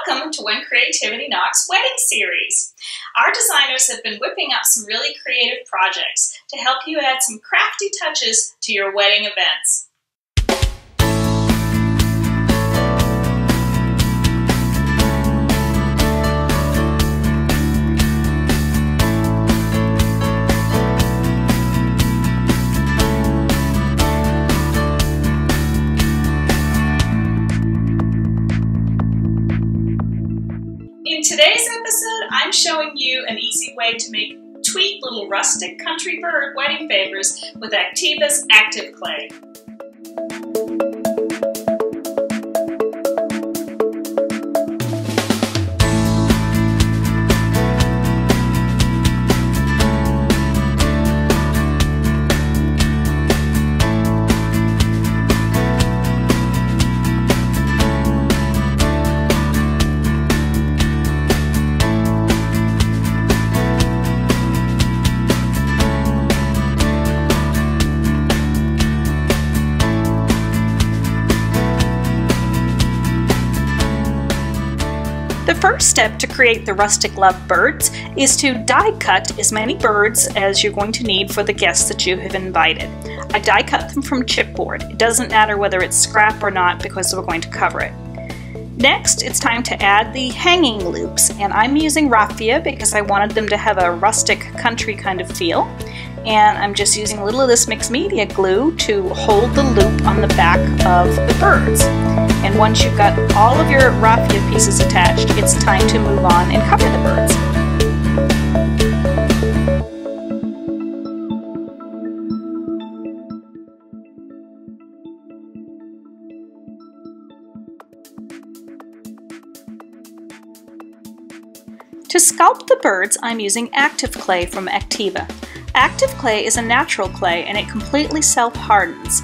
Welcome to When Creativity Knocks wedding series. Our designers have been whipping up some really creative projects to help you add some crafty touches to your wedding events. In today's episode, I'm showing you an easy way to make sweet little rustic country bird wedding favors with Activa's Active Clay. The first step to create the rustic love birds is to die cut as many birds as you're going to need for the guests that you have invited. I die cut them from chipboard. It doesn't matter whether it's scrap or not because we're going to cover it. Next, it's time to add the hanging loops, and I'm using raffia because I wanted them to have a rustic country kind of feel. And I'm just using a little of this mixed media glue to hold the loop on the back of the birds. And once you've got all of your raffia pieces attached, it's time to move on and cover the birds. To sculpt the birds, I'm using Active Clay from Activa. Active Clay is a natural clay and it completely self-hardens.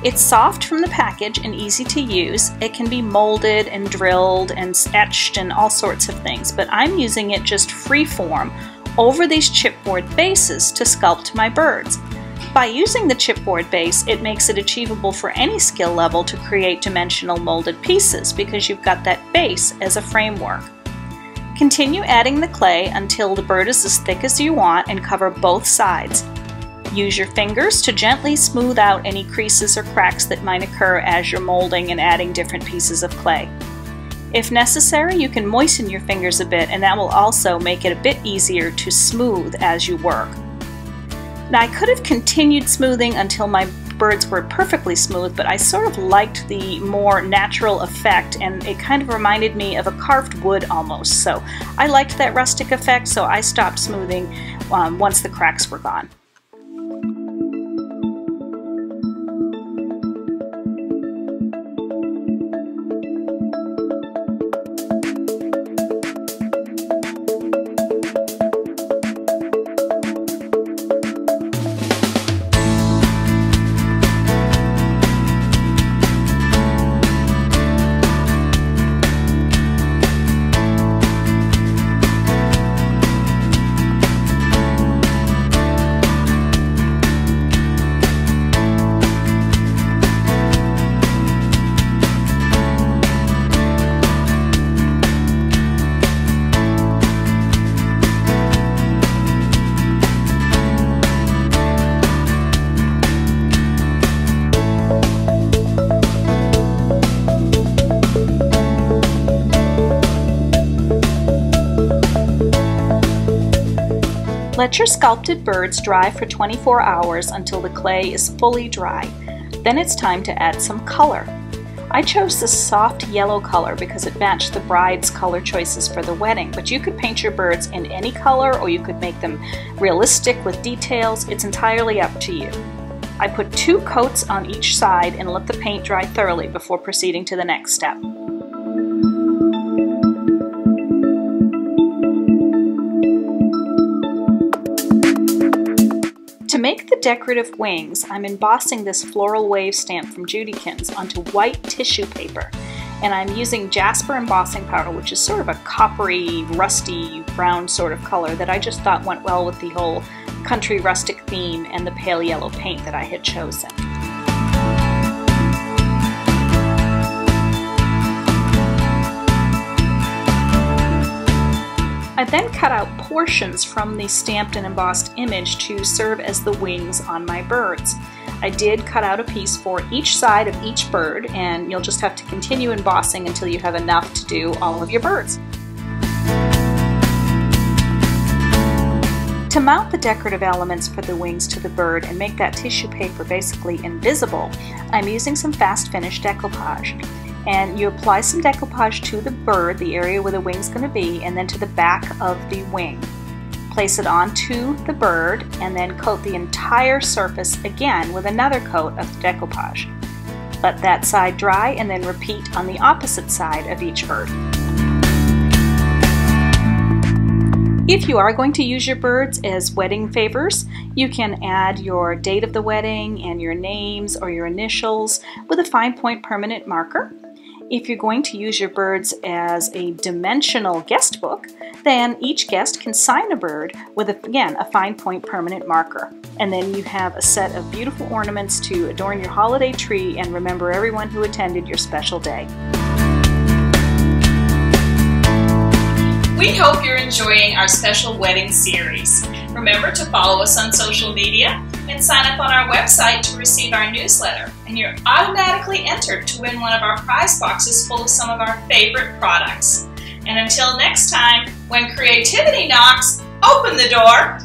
It's soft from the package and easy to use. It can be molded and drilled and etched and all sorts of things, but I'm using it just free-form over these chipboard bases to sculpt my birds. By using the chipboard base, it makes it achievable for any skill level to create dimensional molded pieces because you've got that base as a framework. Continue adding the clay until the bird is as thick as you want and cover both sides. Use your fingers to gently smooth out any creases or cracks that might occur as you're molding and adding different pieces of clay. If necessary, you can moisten your fingers a bit, and that will also make it a bit easier to smooth as you work. Now, I could have continued smoothing until my birds were perfectly smooth, but I sort of liked the more natural effect, and it kind of reminded me of a carved wood almost. So I liked that rustic effect, so I stopped smoothing once the cracks were gone. Let your sculpted birds dry for 24 hours until the clay is fully dry. Then it's time to add some color. I chose this soft yellow color because it matched the bride's color choices for the wedding, but you could paint your birds in any color or you could make them realistic with details. It's entirely up to you. I put 2 coats on each side and let the paint dry thoroughly before proceeding to the next step. To make the decorative wings, I'm embossing this floral wave stamp from Judykins onto white tissue paper. And I'm using Jasper embossing powder, which is sort of a coppery, rusty, brown sort of color that I just thought went well with the whole country rustic theme and the pale yellow paint that I had chosen. I then cut out portions from the stamped and embossed image to serve as the wings on my birds. I did cut out a piece for each side of each bird, and you'll just have to continue embossing until you have enough to do all of your birds. To mount the decorative elements for the wings to the bird and make that tissue paper basically invisible, I'm using some fast finish decoupage. And you apply some decoupage to the bird, the area where the wing's going to be, and then to the back of the wing. Place it onto the bird and then coat the entire surface again with another coat of decoupage. Let that side dry and then repeat on the opposite side of each bird. If you are going to use your birds as wedding favors, you can add your date of the wedding and your names or your initials with a fine point permanent marker. If you're going to use your birds as a dimensional guest book, then each guest can sign a bird with, again, a fine point permanent marker. And then you have a set of beautiful ornaments to adorn your holiday tree and remember everyone who attended your special day. We hope you're enjoying our special wedding series. Remember to follow us on social media and sign up on our website to receive our newsletter. And you're automatically entered to win one of our prize boxes full of some of our favorite products. And until next time, when creativity knocks, open the door.